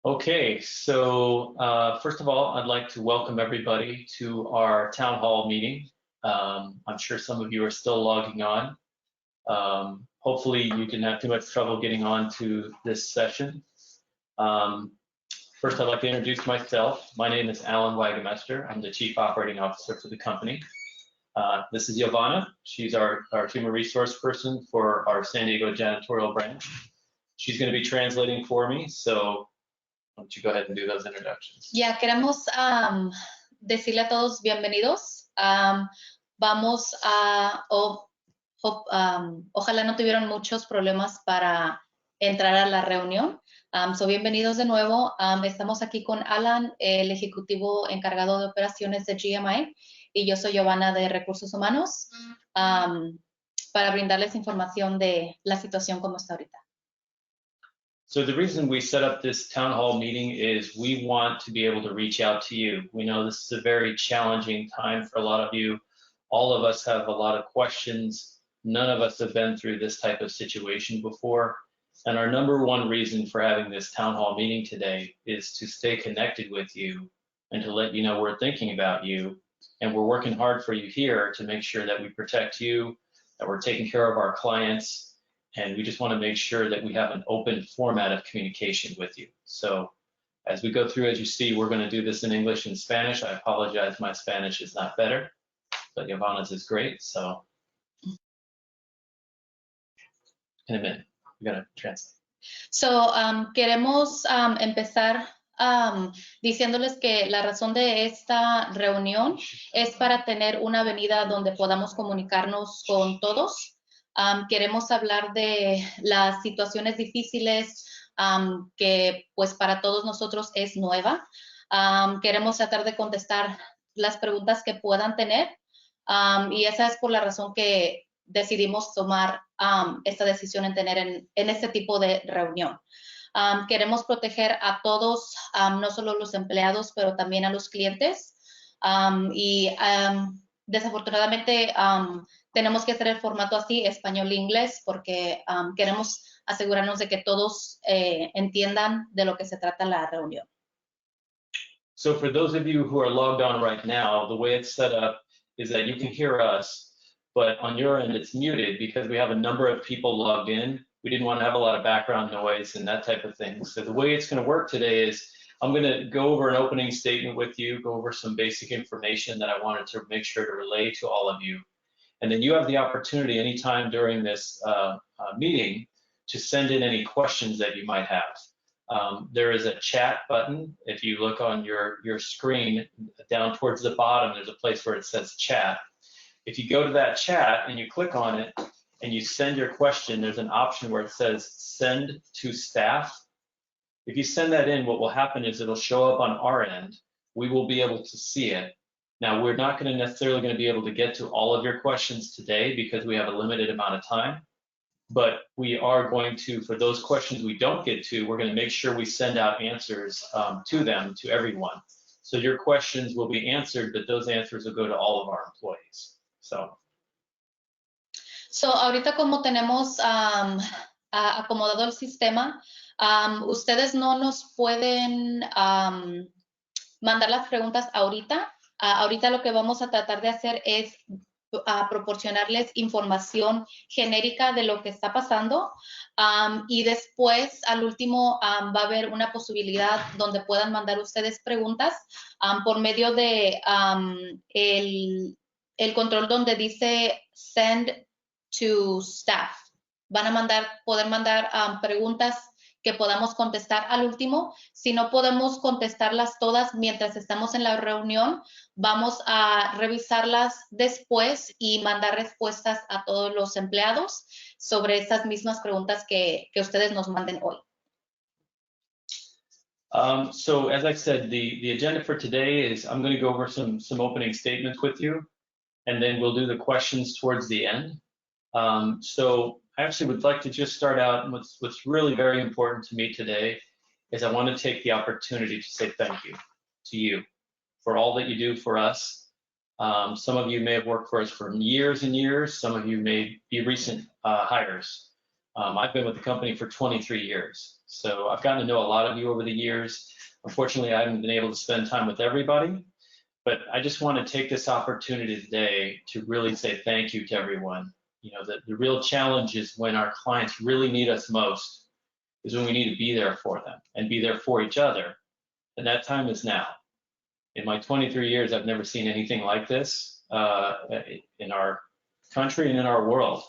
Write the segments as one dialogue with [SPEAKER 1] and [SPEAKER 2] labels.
[SPEAKER 1] Okay, so first of all, I'd like to welcome everybody to our town hall meeting. I'm sure some of you are still logging on. Hopefully you didn't have too much trouble getting on to this session. First, I'd like to introduce myself. My name is Alan Wagemester. I'm the Chief Operating Officer for the company. This is Giovanna. She's our human resource person for our San Diego janitorial branch. She's going to be translating for me, so why don't you go ahead and do those introductions?
[SPEAKER 2] Ya, queremos decirle a todos bienvenidos. Vamos a, ojalá no tuvieron muchos problemas para entrar a la reunión. So bienvenidos de nuevo. Estamos aquí con Alan, el ejecutivo encargado de operaciones de GMI, y yo soy Giovanna de Recursos Humanos, para brindarles información de la situación como está ahorita.
[SPEAKER 1] So the reason we set up this town hall meeting is we want to be able to reach out to you. We know this is a very challenging time for a lot of you. All of us have a lot of questions. None of us have been through this type of situation before. And our number one reason for having this town hall meeting today is to stay connected with you and to let you know we're thinking about you. And we're working hard for you here to make sure that we protect you, that we're taking care of our clients. And we just want to make sure that we have an open format of communication with you. So as we go through, as you see, we're going to do this in English and Spanish. I apologize, my Spanish is not better, but Giovanna's is great. So in a minute, we're going to translate.
[SPEAKER 2] So queremos empezar diciéndoles que la razón de esta reunión es para tener una avenida donde podamos comunicarnos con todos. Queremos hablar de las situaciones difíciles que pues para todos nosotros es nueva. Queremos tratar de contestar las preguntas que puedan tener y esa es por la razón que decidimos tomar esta decisión en tener en este tipo de reunión. Queremos proteger a todos, no solo los empleados, pero también a los clientes y desafortunadamente tenemos que hacer el formato así, español-inglés, porque queremos asegurarnos de que todos entiendan de lo que se trata la reunión.
[SPEAKER 1] So for those of you who are logged on right now, the way it's set up is that you can hear us, but on your end it's muted because we have a number of people logged in. We didn't want to have a lot of background noise and that type of thing. So the way it's going to work today is I'm going to go over an opening statement with you, go over some basic information that I wanted to make sure to relay to all of you. And then you have the opportunity anytime during this meeting to send in any questions that you might have. There is a chat button. If you look on your screen down towards the bottom, there's a place where it says chat. If you go to that chat and you click on it and you send your question, there's an option where it says send to staff. If you send that in, what will happen is it'll show up on our end. We will be able to see it. Now, we're not going to necessarily going to be able to get to all of your questions today because we have a limited amount of time, but we are going to, for those questions we don't get to, we're going to make sure we send out answers to them, to everyone. So your questions will be answered, but those answers will go to all of our employees. So
[SPEAKER 2] ahorita como tenemos acomodado el sistema, ustedes no nos pueden mandar las preguntas ahorita. Ahorita lo que vamos a tratar de hacer es proporcionarles información genérica de lo que está pasando y después al último va a haber una posibilidad donde puedan mandar ustedes preguntas por medio de el control donde dice send to staff. Van a poder mandar preguntas que podamos contestar al último. Si no podemos contestarlas todas mientras estamos en la reunión, vamos a revisarlas después y mandar respuestas a todos los empleados sobre esas mismas preguntas que ustedes nos manden hoy.
[SPEAKER 1] So as I said, the agenda for today is I'm going to go over some opening statements with you, and then we'll do the questions towards the end. So I actually would like to just start out. What's really very important to me today is I want to take the opportunity to say thank you to you for all that you do for us. Some of you may have worked for us for years and years. Some of you may be recent hires. I've been with the company for 23 years, so I've gotten to know a lot of you over the years. Unfortunately, I haven't been able to spend time with everybody, but I just want to take this opportunity today to really say thank you to everyone. You know, the real challenge is when our clients really need us most, is when we need to be there for them and be there for each other. And that time is now. In my 23 years, I've never seen anything like this in our country and in our world.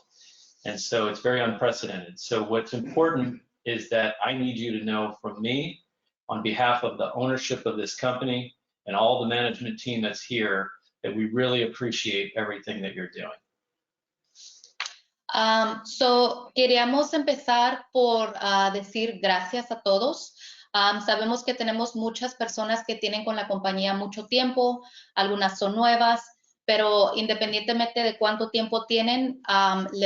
[SPEAKER 1] And so it's very unprecedented. So what's important is that I need you to know from me, on behalf of the ownership of this company and all the management team that's here, that we really appreciate everything that you're doing.
[SPEAKER 2] Queríamos empezar por decir gracias a todos. Sabemos que tenemos muchas personas que tienen con la compañía mucho tiempo, algunas son nuevas, pero independientemente de cuánto tiempo tienen,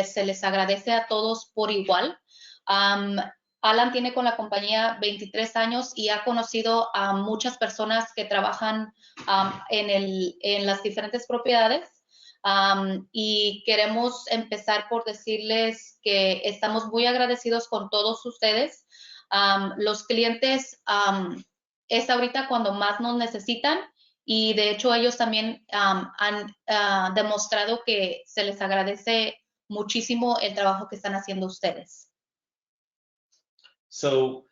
[SPEAKER 2] se les agradece a todos por igual. Alan tiene con la compañía 23 años y ha conocido a muchas personas que trabajan en las diferentes propiedades. Y queremos empezar por decirles que estamos muy agradecidos con todos ustedes. Los clientes es ahorita cuando más nos necesitan y de hecho ellos también han demostrado que se les agradece muchísimo el trabajo que están haciendo ustedes.
[SPEAKER 1] So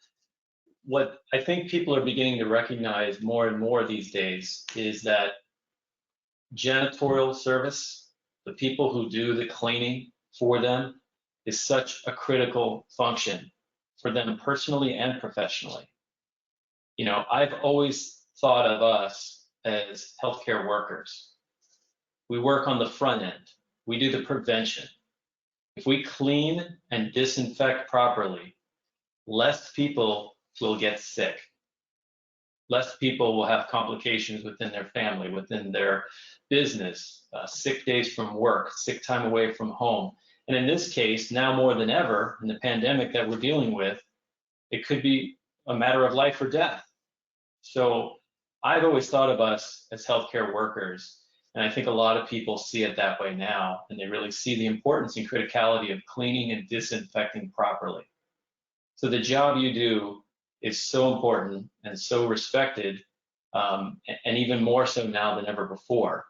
[SPEAKER 1] what I think people are beginning to recognize more and more these days is that janitorial service, the people who do the cleaning for them, is such a critical function for them personally and professionally. You know, I've always thought of us as healthcare workers. We work on the front end. We do the prevention. If we clean and disinfect properly, less people will get sick. Less people will have complications within their family, within their business, sick days from work, sick time away from home. And in this case, now more than ever, in the pandemic that we're dealing with, it could be a matter of life or death. So I've always thought of us as healthcare workers, and I think a lot of people see it that way now, and they really see the importance and criticality of cleaning and disinfecting properly. So the job you do is so important and so respected, and even more so now than ever before.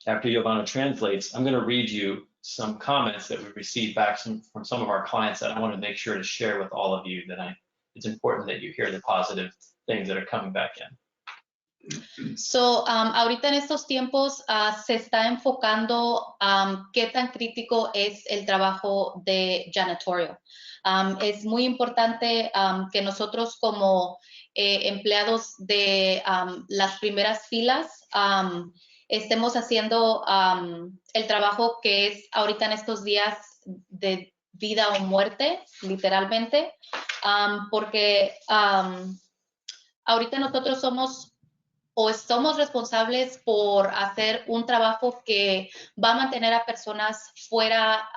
[SPEAKER 1] After Giovanna translates, I'm going to read you some comments that we received back from some of our clients that I want to make sure to share with all of you, that it's important that you hear the positive things that are coming back in.
[SPEAKER 2] So, ahorita en estos tiempos se está enfocando qué tan crítico es el trabajo de janitorial. Es muy importante que nosotros como empleados de las primeras filas estemos haciendo el trabajo que es ahorita en estos días de vida o muerte, literalmente, porque ahorita nosotros somos responsables por hacer un trabajo que va a mantener a personas fuera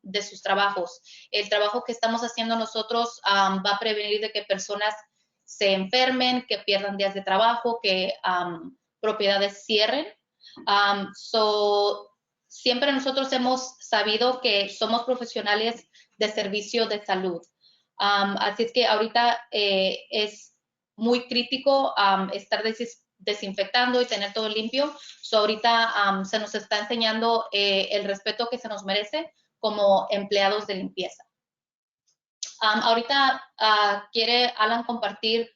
[SPEAKER 2] de sus trabajos. El trabajo que estamos haciendo nosotros va a prevenir de que personas se enfermen, que pierdan días de trabajo, que propiedades cierren. Siempre nosotros hemos sabido que somos profesionales de servicio de salud. Así es que ahorita es muy crítico estar desinfectando y tener todo limpio. Ahorita se nos está enseñando el respeto que se nos merece como empleados de limpieza. Ahorita quiere Alan compartir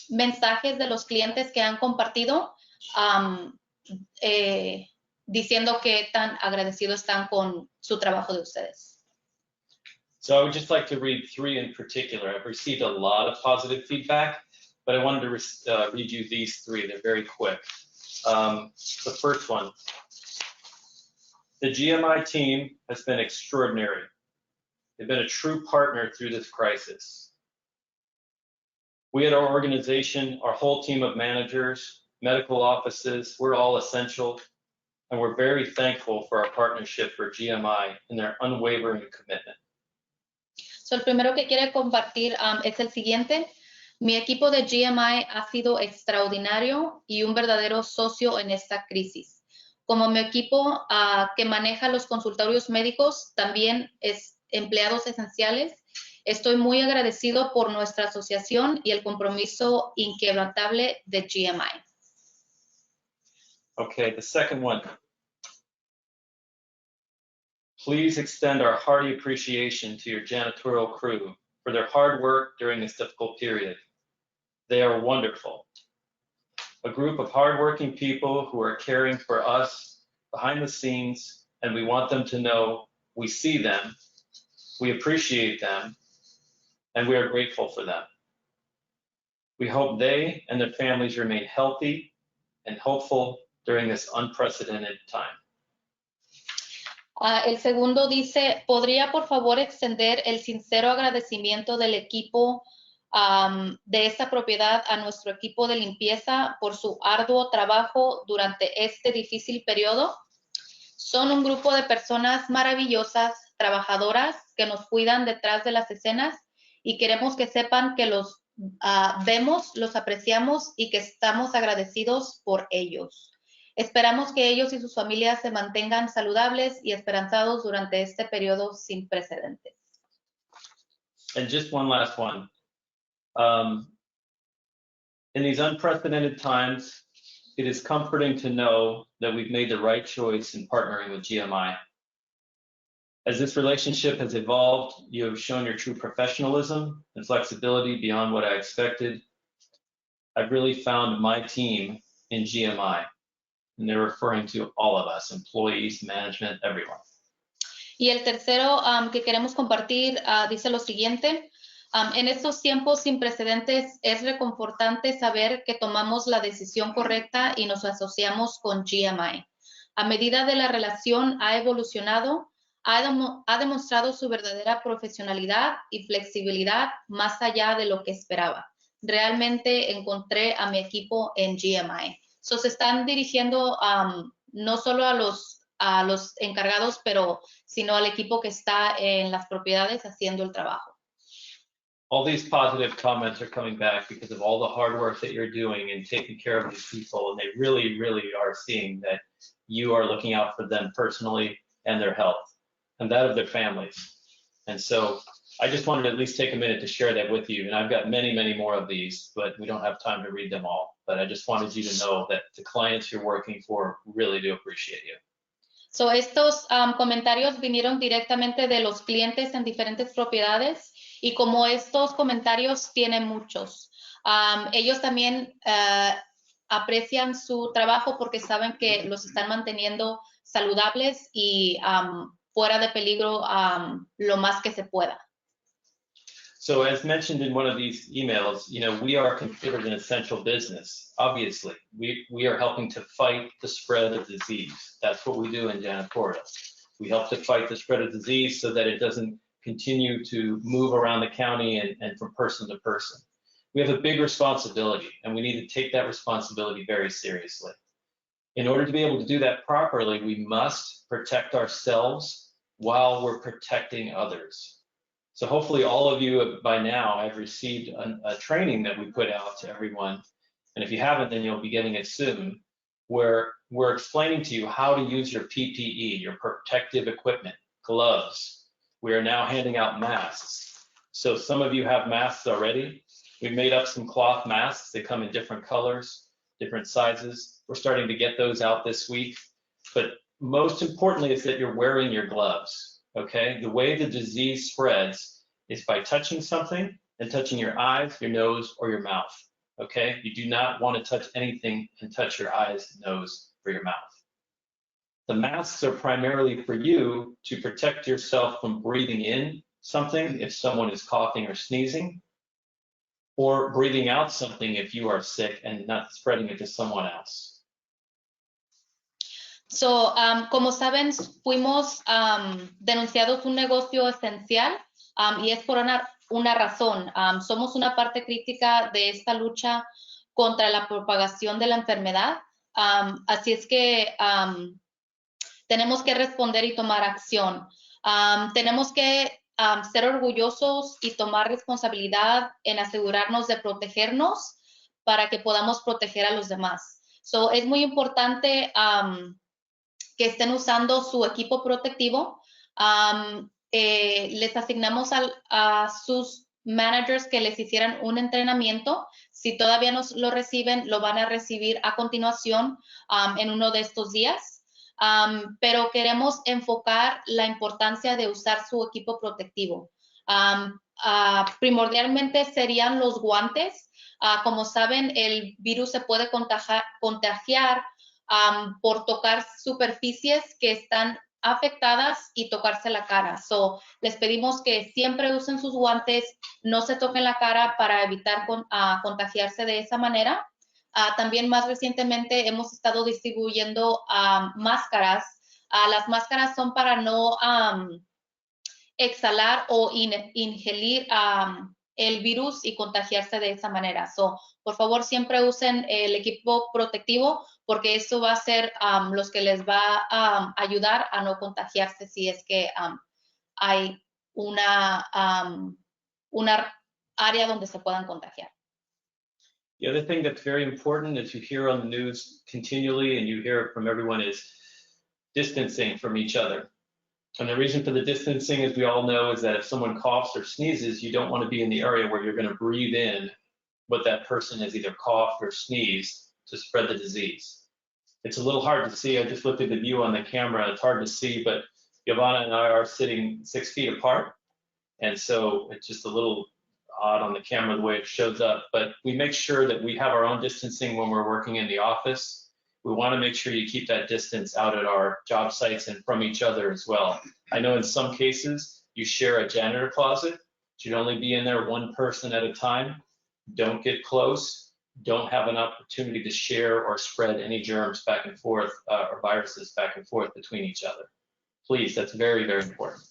[SPEAKER 2] mensajes de los clientes que han compartido diciendo que tan agradecidos están con su trabajo de ustedes.
[SPEAKER 1] So I would just like to read 3 in particular. I've received a lot of positive feedback, but I wanted to read you these 3. They're very quick. The first one, the GMI team has been extraordinary. They've been a true partner through this crisis. We at our organization, our whole team of managers, medical offices, we're all essential, and we're very thankful for our partnership for GMI and their unwavering commitment.
[SPEAKER 2] So, el primero que quiere compartir es el siguiente. Mi equipo de GMI ha sido extraordinario y un verdadero socio en esta crisis. como mi equipo que maneja los consultorios médicos, también es empleados esenciales. Estoy muy agradecido por nuestra asociación y el compromiso inquebrantable de GMI.
[SPEAKER 1] Okay, the second one. Please extend our hearty appreciation to your janitorial crew for their hard work during this difficult period. They are wonderful. A group of hardworking people who are caring for us behind the scenes, and we want them to know we see them, we appreciate them, and we are grateful for them. We hope they and their families remain healthy and hopeful during this unprecedented time.
[SPEAKER 2] El segundo dice, ¿podría por favor extender el sincero agradecimiento del equipo de esta propiedad a nuestro equipo de limpieza por su arduo trabajo durante este difícil periodo? Son un grupo de personas maravillosas, trabajadoras, que nos cuidan detrás de las escenas y queremos que sepan que los vemos, los apreciamos y que estamos agradecidos por ellos. Esperamos que ellos y sus familias se mantengan saludables y esperanzados durante este periodo sin precedentes.
[SPEAKER 1] And just one last one. In these unprecedented times, it is comforting to know that we've made the right choice in partnering with GMI. As this relationship has evolved, you have shown your true professionalism and flexibility beyond what I expected. I've really found my team in GMI, and they're referring to all of us, employees, management, everyone.
[SPEAKER 2] Y el tercero que queremos compartir dice lo siguiente. En estos tiempos sin precedentes es reconfortante saber que tomamos la decisión correcta y nos asociamos con GMI. A medida de la relación ha evolucionado, ha demostrado su verdadera profesionalidad y flexibilidad más allá de lo que esperaba. Realmente encontré a mi equipo en GMI. So, se están dirigiendo no solo a los encargados, sino al equipo que está en las propiedades haciendo el trabajo.
[SPEAKER 1] All these positive comments are coming back because of all the hard work that you're doing and taking care of these people, and they really, really are seeing that you are looking out for them personally and their health and that of their families. And so I just wanted to at least take a minute to share that with you, and I've got many, many more of these, but we don't have time to read them all. But I just wanted you to know that the clients you're working for really do appreciate you.
[SPEAKER 2] So, estos comentarios vinieron directamente de los clientes en diferentes propiedades y como estos comentarios tienen muchos, ellos también aprecian su trabajo porque saben que los están manteniendo saludables y fuera de peligro lo más que se pueda.
[SPEAKER 1] So as mentioned in one of these emails, we are considered an essential business. Obviously, we are helping to fight the spread of disease. That's what we do in janitorial. We help to fight the spread of disease so that it doesn't continue to move around the county and from person to person. We have a big responsibility, and we need to take that responsibility very seriously. In order to be able to do that properly, we must protect ourselves while we're protecting others. So hopefully all of you by now have received a training that we put out to everyone. And if you haven't, then you'll be getting it soon, where we're explaining to you how to use your PPE, your protective equipment, gloves. We are now handing out masks. So some of you have masks already. We made up some cloth masks. They come in different colors, different sizes. We're starting to get those out this week. But most importantly is that you're wearing your gloves. Okay, the way the disease spreads is by touching something and touching your eyes, your nose, or your mouth. Okay, you do not want to touch anything and touch your eyes, nose, or your mouth. The masks are primarily for you to protect yourself from breathing in something if someone is coughing or sneezing, or breathing out something if you are sick and not spreading it to someone else.
[SPEAKER 2] So, como saben, fuimos denunciados un negocio esencial y es por una razón. Somos una parte crítica de esta lucha contra la propagación de la enfermedad. Así es que tenemos que responder y tomar acción. Tenemos que ser orgullosos y tomar responsabilidad en asegurarnos de protegernos para que podamos proteger a los demás. So, es muy importante que estén usando su equipo protectivo. Les asignamos a sus managers que les hicieran un entrenamiento. Si todavía no lo reciben, lo van a recibir a continuación en uno de estos días. Pero queremos enfocar la importancia de usar su equipo protectivo. Primordialmente serían los guantes. Como saben, el virus se puede contagiar por tocar superficies que están afectadas y tocarse la cara. So, les pedimos que siempre usen sus guantes, no se toquen la cara para evitar contagiarse de esa manera. También más recientemente hemos estado distribuyendo máscaras. Las máscaras son para no exhalar o ingerir el virus y contagiarse de esa manera. So, por favor, siempre usen el equipo protectivo porque eso va a ser los que les va a ayudar a no contagiarse si es que hay una área donde se puedan contagiar.
[SPEAKER 1] The other thing that's very important that you hear on the news continually and you hear it from everyone is distancing from each other. And the reason for the distancing, as we all know, is that if someone coughs or sneezes, you don't want to be in the area where you're going to breathe in what that person has either coughed or sneezed to spread the disease. It's a little hard to see. I just looked at the view on the camera. It's hard to see, but Giovanna and I are sitting 6 feet apart. And so it's just a little odd on the camera the way it shows up. But we make sure that we have our own distancing when we're working in the office. We want to make sure you keep that distance out at our job sites and from each other as well. I know in some cases you share a janitor closet. Should only be in there one person at a time. Don't get close. Don't have an opportunity to share or spread any germs back and forth or viruses back and forth between each other. Please, that's very, very important.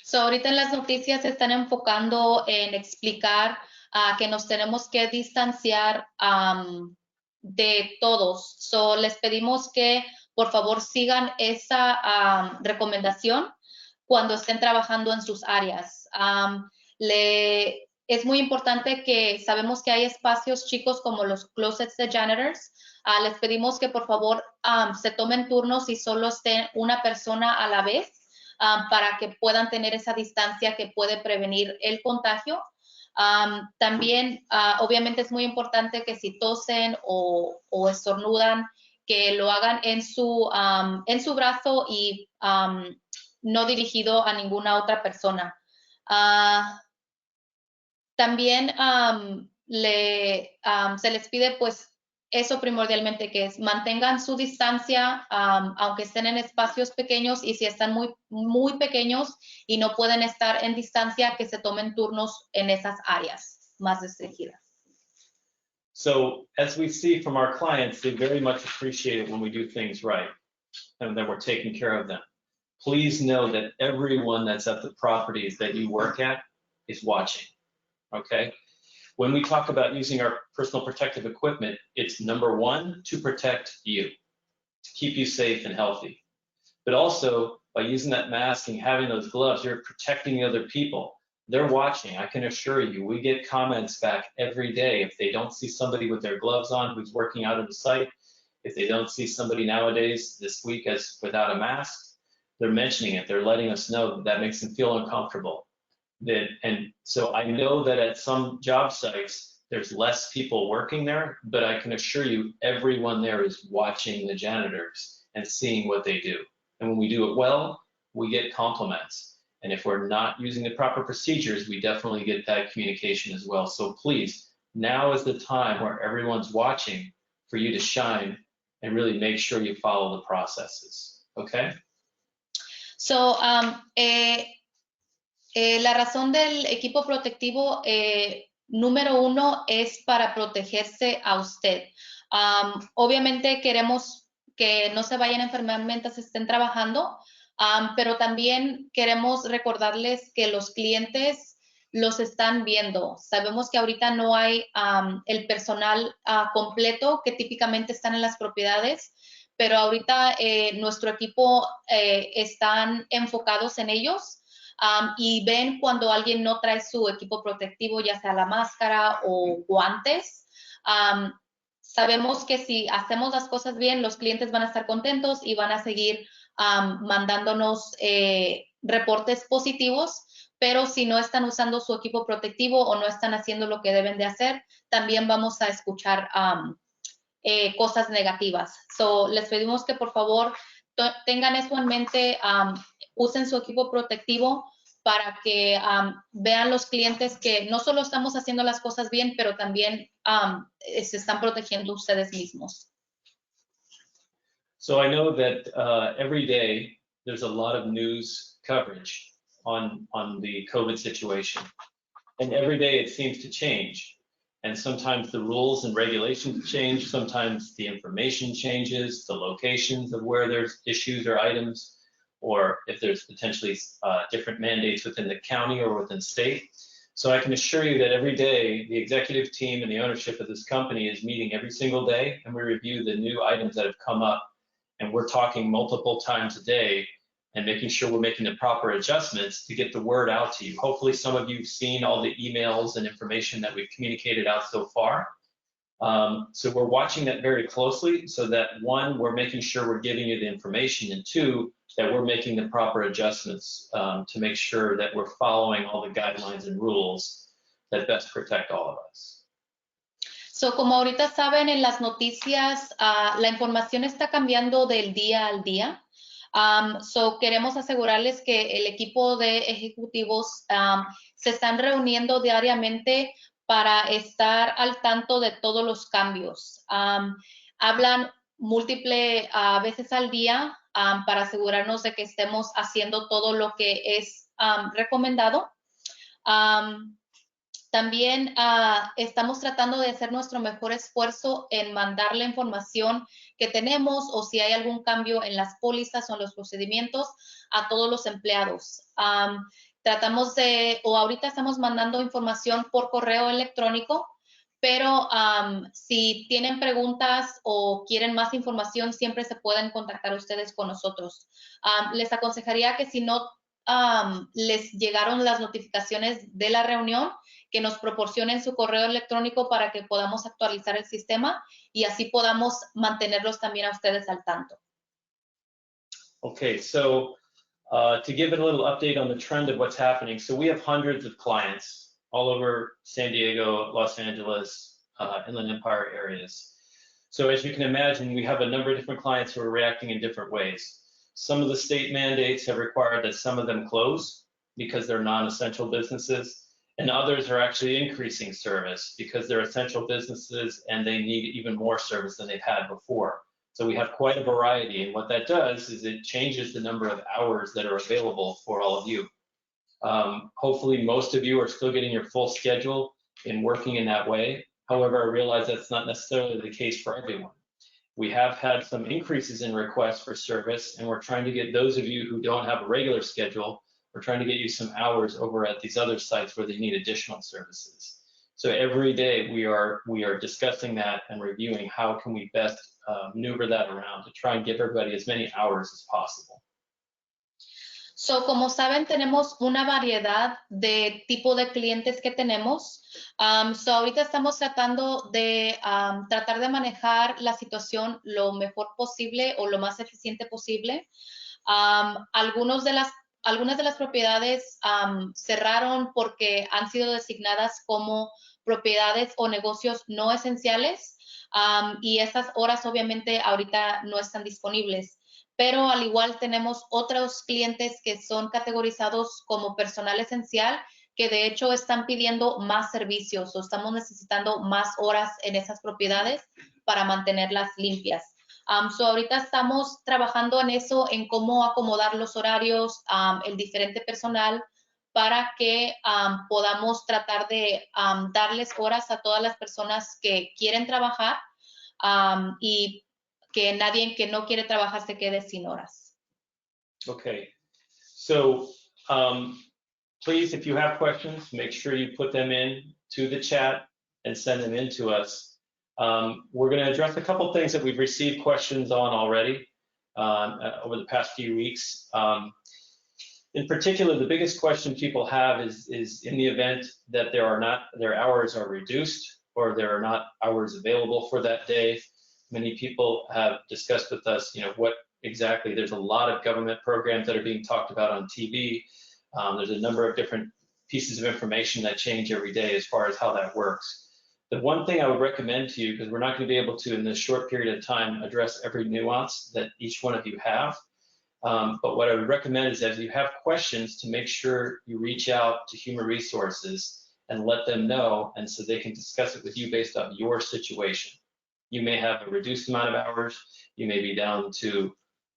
[SPEAKER 2] So, ahorita en las noticias se están enfocando en explicar que nos tenemos que distanciar de todos. So, les pedimos que por favor sigan esa recomendación cuando estén trabajando en sus áreas. Es muy importante que sabemos que hay espacios chicos como los closets de janitors. Les pedimos que por favor se tomen turnos y solo esté una persona a la vez para que puedan tener esa distancia que puede prevenir el contagio. También, obviamente, es muy importante que si tosen o estornudan, que lo hagan en su brazo y no dirigido a ninguna otra persona. También se les pide, pues, eso primordialmente, que es mantengan su distancia, aunque estén en espacios pequeños, y si están muy, muy pequeños y no pueden estar en distancia, que se tomen turnos en esas áreas más restringidas.
[SPEAKER 1] So as we see from our clients, they very much appreciate it when we do things right and that we're taking care of them. Please know that everyone that's at the properties that you work at is watching, okay? When we talk about using our personal protective equipment, it's number one, to protect you, to keep you safe and healthy. But also, by using that mask and having those gloves, you're protecting the other people. They're watching, I can assure you. We get comments back every day. If they don't see somebody with their gloves on who's working out of the site, if they don't see somebody nowadays this week as without a mask, they're mentioning it. They're letting us know that makes them feel uncomfortable. And so I know that at some job sites, there's less people working there, but I can assure you everyone there is watching the janitors and seeing what they do. And when we do it well, we get compliments. And if we're not using the proper procedures, we definitely get that communication as well. So please, now is the time where everyone's watching for you to shine and really make sure you follow the processes, okay?
[SPEAKER 2] So, la razón del equipo protectivo número uno es para protegerse a usted. Obviamente queremos que no se vayan a enfermar mientras estén trabajando, pero también queremos recordarles que los clientes los están viendo. Sabemos que ahorita no hay el personal completo que típicamente están en las propiedades, pero ahorita nuestro equipo están enfocados en ellos. Y ven cuando alguien no trae su equipo protectivo, ya sea la máscara o guantes. sabemos que si hacemos las cosas bien, los clientes van a estar contentos y van a seguir mandándonos reportes positivos, pero si no están usando su equipo protectivo o no están haciendo lo que deben de hacer, también vamos a escuchar cosas negativas. So, les pedimos que por favor tengan eso en mente, usen su equipo protectivo para que vean los clientes que no solo estamos haciendo las cosas bien, pero también se están protegiendo ustedes mismos.
[SPEAKER 1] So I know that every day there's a lot of news coverage on the COVID situation. And every day it seems to change. And sometimes the rules and regulations change, sometimes the information changes, the locations of where there's issues or items, or if there's potentially different mandates within the county or within state. So I can assure you that every day the executive team and the ownership of this company is meeting every single day, and we review the new items that have come up. And we're talking multiple times a day and making sure we're making the proper adjustments to get the word out to you. Hopefully some of you have seen all the emails and information that we've communicated out so far. So we're watching that very closely so that one, we're making sure we're giving you the information, and two, that we're making the proper adjustments to make sure that we're following all the guidelines and rules that best protect all of us.
[SPEAKER 2] So, como ahorita saben en las noticias, la información está cambiando del día al día. So, queremos asegurarles que el equipo de ejecutivos se están reuniendo diariamente para estar al tanto de todos los cambios. Hablan múltiples veces al día para asegurarnos de que estemos haciendo todo lo que es recomendado. También estamos tratando de hacer nuestro mejor esfuerzo en mandar la información que tenemos o si hay algún cambio en las pólizas o en los procedimientos a todos los empleados. Tratamos de, o ahorita estamos mandando información por correo electrónico, pero si tienen preguntas o quieren más información, siempre se pueden contactar ustedes con nosotros. Les aconsejaría que si no les llegaron las notificaciones de la reunión, que nos proporcionen su correo electrónico para que podamos actualizar el sistema y así podamos mantenerlos también a ustedes al tanto.
[SPEAKER 1] Okay, so to give it a little update on the trend of what's happening, so we have hundreds of clients all over San Diego, Los Angeles, Inland Empire areas. So as you can imagine, we have a number of different clients who are reacting in different ways. Some of the state mandates have required that some of them close because they're non-essential businesses, and others are actually increasing service because they're essential businesses and they need even more service than they've had before. So we have quite a variety, and what that does is it changes the number of hours that are available for all of you. Hopefully most of you are still getting your full schedule and working in that way. However, I realize that's not necessarily the case for everyone. We have had some increases in requests for service, and we're trying to get those of you who don't have a regular schedule, we're trying to get you some hours over at these other sites where they need additional services. So every day we are discussing that and reviewing how can we best maneuver that around to try and give everybody as many hours as possible.
[SPEAKER 2] So, como saben, tenemos una variedad de tipo de clientes que tenemos. So, ahorita estamos tratando de tratar de manejar la situación lo mejor posible o lo más eficiente posible. Algunas de las propiedades cerraron porque han sido designadas como propiedades o negocios no esenciales y estas horas obviamente ahorita no están disponibles. Pero al igual tenemos otros clientes que son categorizados como personal esencial, que de hecho están pidiendo más servicios o estamos necesitando más horas en esas propiedades para mantenerlas limpias. So ahorita estamos trabajando en eso, en cómo acomodar los horarios, el diferente personal, para que podamos tratar de darles horas a todas las personas que quieren trabajar y que nadie que no quiere trabajar se quede sin horas.
[SPEAKER 1] Okay, so please, if you have questions, make sure you put them in to the chat and send them in to us. We're going to address a couple things that we've received questions on already over the past few weeks. In particular, the biggest question people have is in the event that their hours are reduced or there are not hours available for that day. Many people have discussed with us, what exactly, there's a lot of government programs that are being talked about on TV. There's a number of different pieces of information that change every day as far as how that works. The one thing I would recommend to you, because we're not going to be able to in this short period of time address every nuance that each one of you have, but what I would recommend is that if you have questions, to make sure you reach out to human resources and let them know, and so they can discuss it with you based on your situation. You may have a reduced amount of hours, you may be down to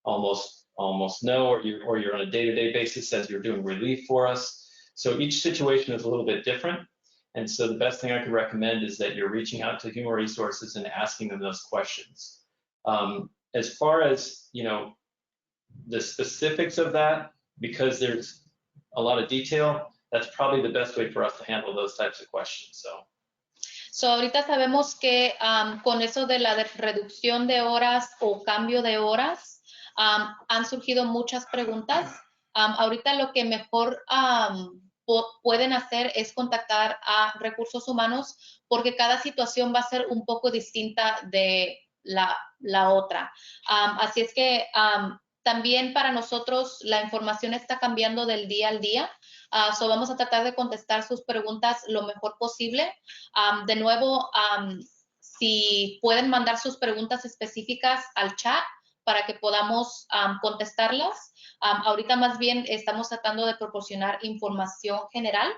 [SPEAKER 1] almost no, or you're on a day-to-day basis as you're doing relief for us. So each situation is a little bit different. And so the best thing I could recommend is that you're reaching out to human resources and asking them those questions. As far as, the specifics of that, because there's a lot of detail, that's probably the best way for us to handle those types of questions.
[SPEAKER 2] So ahorita sabemos que con eso de la reducción de horas o cambio de horas, han surgido muchas preguntas. Ahorita lo que mejor pueden hacer es contactar a recursos humanos, porque cada situación va a ser un poco distinta de la otra. Así es que también para nosotros la información está cambiando del día al día. So vamos a tratar de contestar sus preguntas lo mejor posible. De nuevo, si pueden mandar sus preguntas específicas al chat para que podamos contestarlas. Ahorita más bien estamos tratando de proporcionar información general.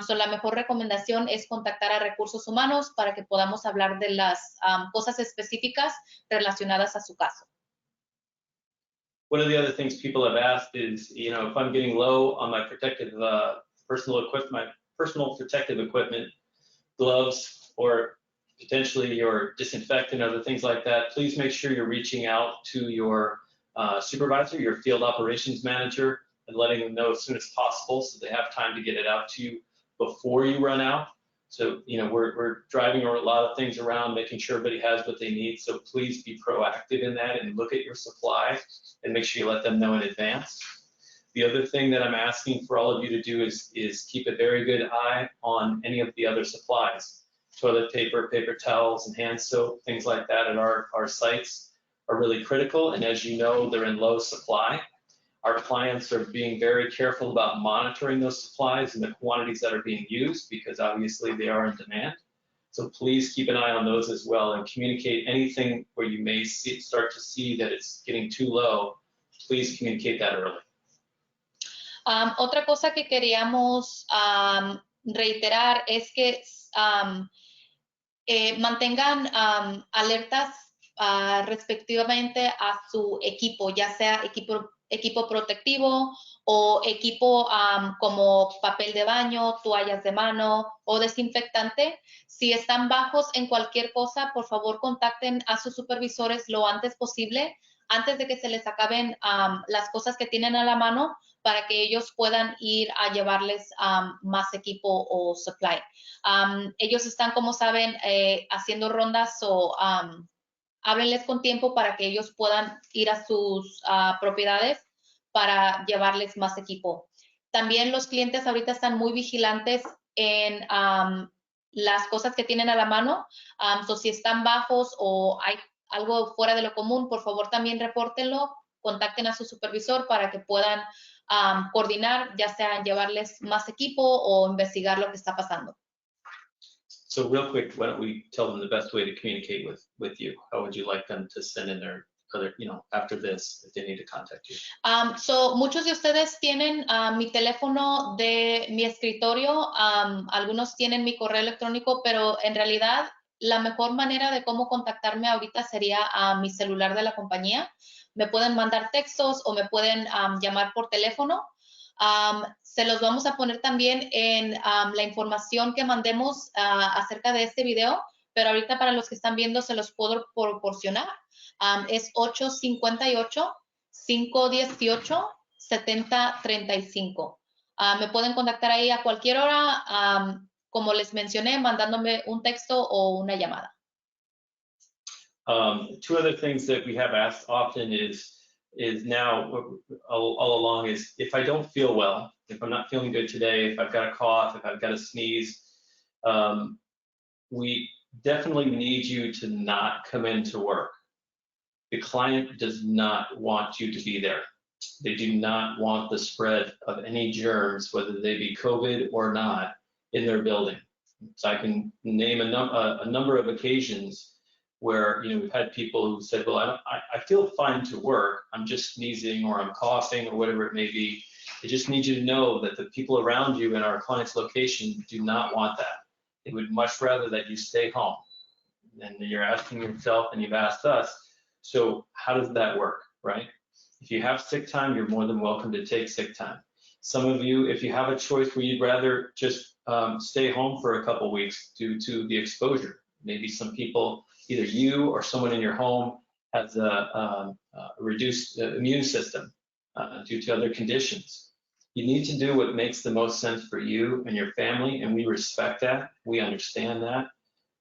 [SPEAKER 2] So la mejor recomendación es contactar a recursos humanos para que podamos hablar de las cosas específicas relacionadas a su caso.
[SPEAKER 1] One of the other things people have asked is, if I'm getting low on my protective personal protective equipment, gloves, or potentially your disinfectant, other things like that, please make sure you're reaching out to your supervisor, your field operations manager, and letting them know as soon as possible so they have time to get it out to you before you run out. So, we're driving a lot of things around, making sure everybody has what they need. So please be proactive in that and look at your supply and make sure you let them know in advance. The other thing that I'm asking for all of you to do is keep a very good eye on any of the other supplies. Toilet paper, paper towels, and hand soap, things like that at our sites are really critical. And as you know, they're in low supply. Our clients are being very careful about monitoring those supplies and the quantities that are being used, because obviously they are in demand. So please keep an eye on those as well and communicate anything where you may start to see that it's getting too low. Please communicate that early.
[SPEAKER 2] Otra cosa que queríamos reiterar es que mantengan alertas respectivamente a su equipo, ya sea equipo protectivo o equipo como papel de baño, toallas de mano o desinfectante. Si están bajos en cualquier cosa, por favor contacten a sus supervisores lo antes posible, antes de que se les acaben las cosas que tienen a la mano, para que ellos puedan ir a llevarles más equipo o supply. Ellos están, como saben, haciendo rondas o háblenles con tiempo para que ellos puedan ir a sus propiedades para llevarles más equipo. También los clientes ahorita están muy vigilantes en las cosas que tienen a la mano. So si están bajos o hay algo fuera de lo común, por favor también repórtenlo, contacten a su supervisor para que puedan coordinar, ya sea llevarles más equipo o investigar lo que está pasando.
[SPEAKER 1] So real quick, why don't we tell them the best way to communicate with you? How would you like them to send in their other, after this, if they need to contact you?
[SPEAKER 2] So muchos de ustedes tienen mi teléfono de mi escritorio, algunos tienen mi correo electrónico, pero en realidad la mejor manera de cómo contactarme ahorita sería a mi celular de la compañía. Me pueden mandar textos o me pueden llamar por teléfono. Se los vamos a poner también en la información que mandemos acerca de este video, pero ahorita para los que están viendo se los puedo proporcionar. Es 858-518-7035. Me pueden contactar ahí a cualquier hora, como les mencioné, mandándome un texto o una llamada.
[SPEAKER 1] Two other things that we have asked often is now all along is, if I don't feel well, if I'm not feeling good today, if I've got a cough, if I've got a sneeze, we definitely need you to not come into work. The client does not want you to be there. They do not want the spread of any germs, whether they be COVID or not, in their building. So I can name a number of occasions where we've had people who said, well, I feel fine to work, I'm just sneezing or I'm coughing or whatever it may be. I just need you to know that the people around you in our client's location do not want that. They would much rather that you stay home. And you're asking yourself, and you've asked us, so how does that work, right? If you have sick time, you're more than welcome to take sick time. Some of you, if you have a choice where you'd rather just stay home for a couple weeks due to the exposure, maybe some people, either you or someone in your home has a reduced immune system due to other conditions. You need to do what makes the most sense for you and your family, and we respect that. We understand that.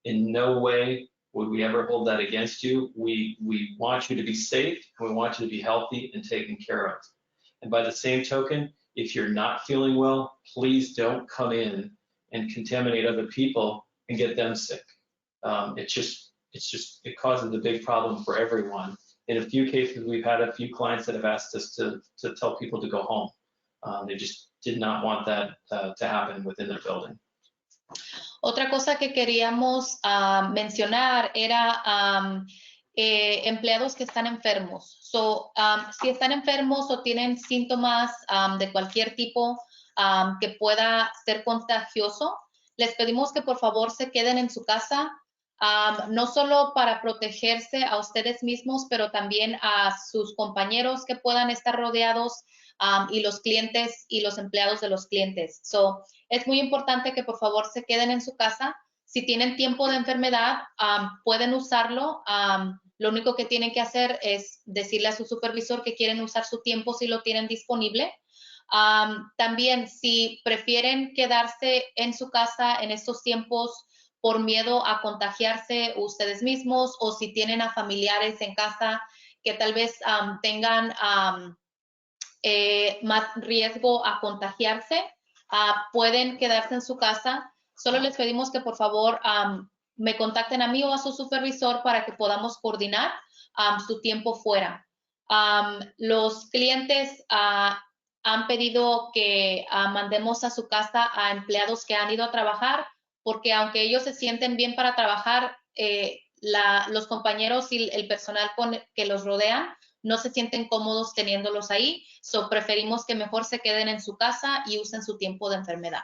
[SPEAKER 1] In no way would we ever hold that against you. We want you to be safe, and we want you to be healthy and taken care of. And by the same token, if you're not feeling well, please don't come in and contaminate other people and get them sick. It causes a big problem for everyone. In a few cases, we've had a few clients that have asked us to tell people to go home. They just did not want that to happen within their building.
[SPEAKER 2] Otra cosa que queríamos mencionar era empleados que están enfermos. Si están enfermos o tienen síntomas de cualquier tipo que pueda ser contagioso, les pedimos que por favor se queden en su casa, no solo para protegerse a ustedes mismos, pero también a sus compañeros que puedan estar rodeados y los clientes y los empleados de los clientes. Es muy importante que por favor se queden en su casa. Si tienen tiempo de enfermedad, pueden usarlo. Lo único que tienen que hacer es decirle a su supervisor que quieren usar su tiempo si lo tienen disponible. También, si prefieren quedarse en su casa en estos tiempos por miedo a contagiarse ustedes mismos, o si tienen a familiares en casa que tal vez tengan más riesgo a contagiarse, pueden quedarse en su casa. Solo les pedimos que por favor me contacten a mí o a su supervisor para que podamos coordinar su tiempo fuera. Los clientes han pedido que mandemos a su casa a empleados que han ido a trabajar, porque aunque ellos se sienten bien para trabajar, los compañeros y el personal que los rodean no se sienten cómodos teniéndolos ahí. Preferimos que mejor se queden en su casa y usen su tiempo de enfermedad.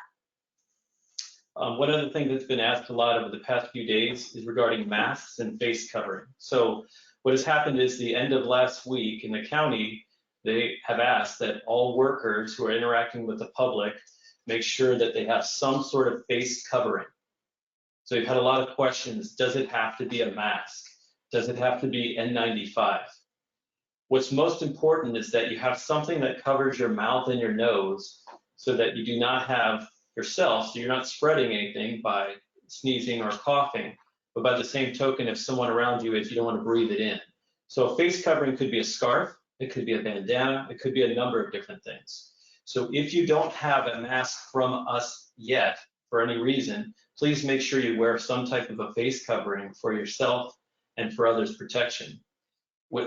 [SPEAKER 1] One other thing that's been asked a lot over the past few days is regarding masks and face covering. So what has happened is the end of last week in the county, they have asked that all workers who are interacting with the public make sure that they have some sort of face covering. So you've had a lot of questions. Does it have to be a mask? Does it have to be N95? What's most important is that you have something that covers your mouth and your nose so that you do not have yourself, so you're not spreading anything by sneezing or coughing, but by the same token, if someone around you is, you don't want to breathe it in. So a face covering could be a scarf, it could be a bandana, it could be a number of different things. So if you don't have a mask from us yet, for any reason, please make sure you wear some type of a face covering for yourself and for others' protection.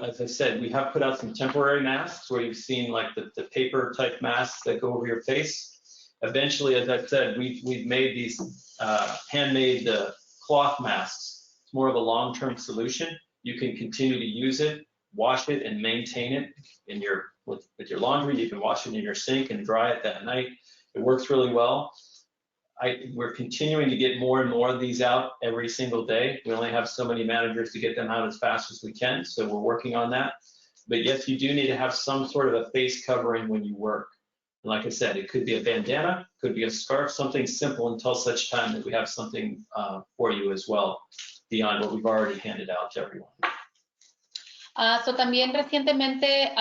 [SPEAKER 1] As I said, we have put out some temporary masks where you've seen like the paper type masks that go over your face. Eventually, as I said, we've made these handmade cloth masks. It's more of a long-term solution. You can continue to use it, wash it, and maintain it in with your laundry. You can wash it in your sink and dry it that night. It works really well. We're continuing to get more and more of these out every single day. We only have so many managers to get them out as fast as we can, so we're working on that. But yes, you do need to have some sort of a face covering when you work. And like I said, it could be a bandana, could be a scarf, something simple until such time that we have something for you as well, beyond what we've already handed out to everyone.
[SPEAKER 2] También recientemente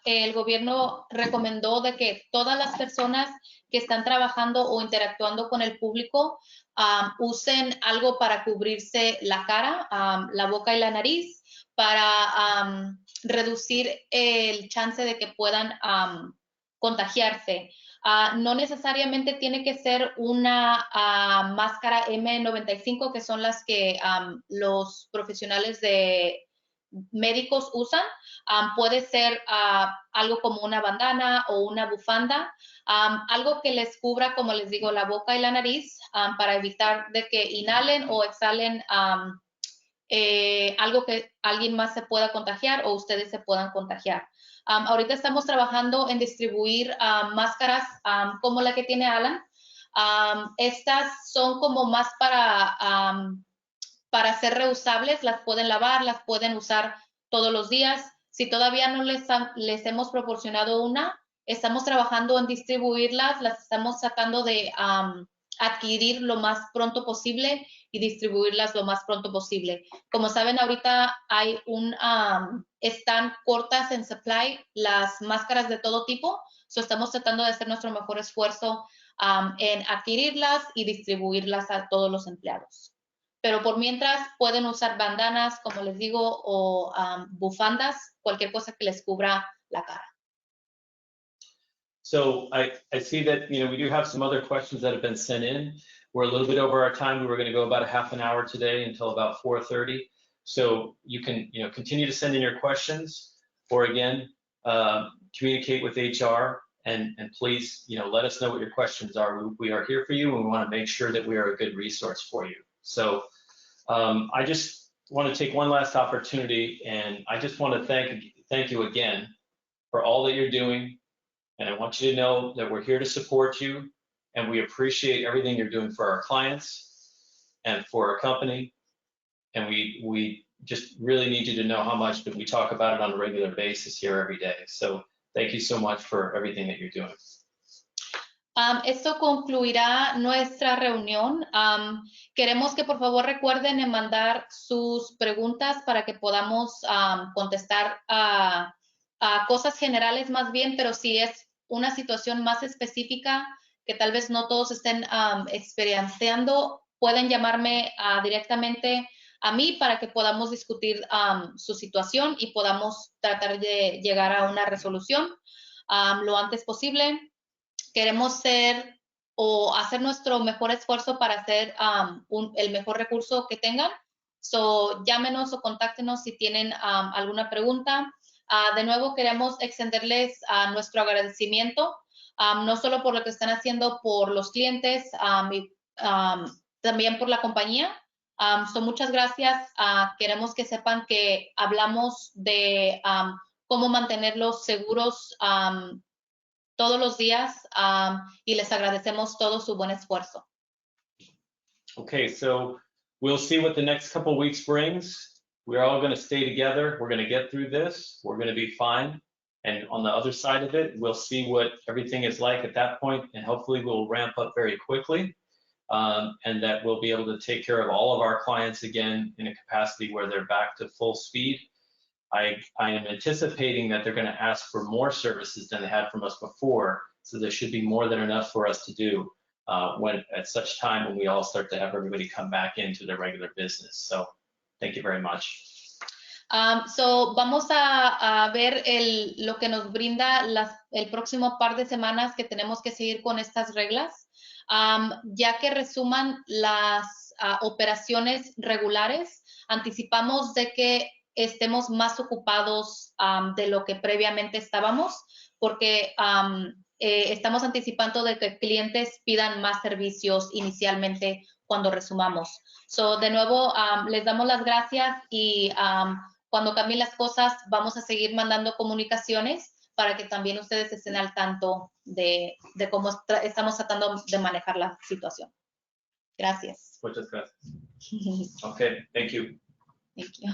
[SPEAKER 2] el gobierno recomendó de que todas las personas que están trabajando o interactuando con el público usen algo para cubrirse la cara, la boca y la nariz, para reducir el chance de que puedan contagiarse. No necesariamente tiene que ser una máscara N95, que son las que los profesionales de médicos usan. Puede ser algo como una bandana o una bufanda, algo que les cubra, como les digo, la boca y la nariz, para evitar de que inhalen o exhalen algo que alguien más se pueda contagiar o ustedes se puedan contagiar. Ahorita estamos trabajando en distribuir máscaras como la que tiene Alan. Estas son como más para ser reusables, las pueden lavar, las pueden usar todos los días. Si todavía no les hemos proporcionado una, estamos trabajando en distribuirlas, las estamos sacando de adquirir lo más pronto posible y distribuirlas lo más pronto posible. Como saben, ahorita hay están cortas en supply las máscaras de todo tipo, estamos tratando de hacer nuestro mejor esfuerzo en adquirirlas y distribuirlas a todos los empleados. Pero por mientras pueden usar bandanas, como les digo, o bufandas, cualquier cosa que les cubra la cara.
[SPEAKER 1] So I see that, we do have some other questions that have been sent in. We're a little bit over our time. We were going to go about a half an hour today until about 4:30. So you can, continue to send in your questions, or again, communicate with HR and please, let us know what your questions are. We are here for you, and we want to make sure that we are a good resource for you. So I just want to take one last opportunity, and I just want to thank you again for all that you're doing. And I want you to know that we're here to support you, and we appreciate everything you're doing for our clients and for our company. And we just really need you to know how much that we talk about it on a regular basis here every day. So thank you so much for everything that you're doing.
[SPEAKER 2] Esto concluirá nuestra reunión. Queremos que por favor recuerden en mandar sus preguntas para que podamos contestar a cosas generales más bien, pero si es una situación más específica que tal vez no todos estén experienciando, pueden llamarme directamente a mí para que podamos discutir su situación y podamos tratar de llegar a una resolución lo antes posible. Queremos ser o hacer nuestro mejor esfuerzo para hacer el mejor recurso que tengan. So, llámenos o contáctenos si tienen alguna pregunta. De nuevo, queremos extenderles nuestro agradecimiento, no solo por lo que están haciendo por los clientes, y también por la compañía. Muchas gracias. Queremos que sepan que hablamos de cómo mantenerlos seguros todos los días, y les agradecemos todo su buen esfuerzo.
[SPEAKER 1] Okay, so we'll see what the next couple of weeks brings. We're all going to stay together. We're going to get through this. We're going to be fine. And on the other side of it, we'll see what everything is like at that point, and hopefully we'll ramp up very quickly, and that we'll be able to take care of all of our clients again in a capacity where they're back to full speed. I am anticipating that they're going to ask for more services than they had from us before, so there should be more than enough for us to do when at such time when we all start to have everybody come back into their regular business. So thank you very much.
[SPEAKER 2] Vamos a ver lo que nos brinda el próximo par de semanas que tenemos que seguir con estas reglas, ya que resuman las operaciones regulares. Anticipamos de que estemos más ocupados de lo que previamente estábamos, porque estamos anticipando de que clientes pidan más servicios inicialmente cuando resumamos. De nuevo, les damos las gracias y cuando cambien las cosas vamos a seguir mandando comunicaciones para que también ustedes estén al tanto de cómo estamos tratando de manejar la situación. Gracias.
[SPEAKER 1] Muchas gracias. Okay, thank you.
[SPEAKER 2] Thank you.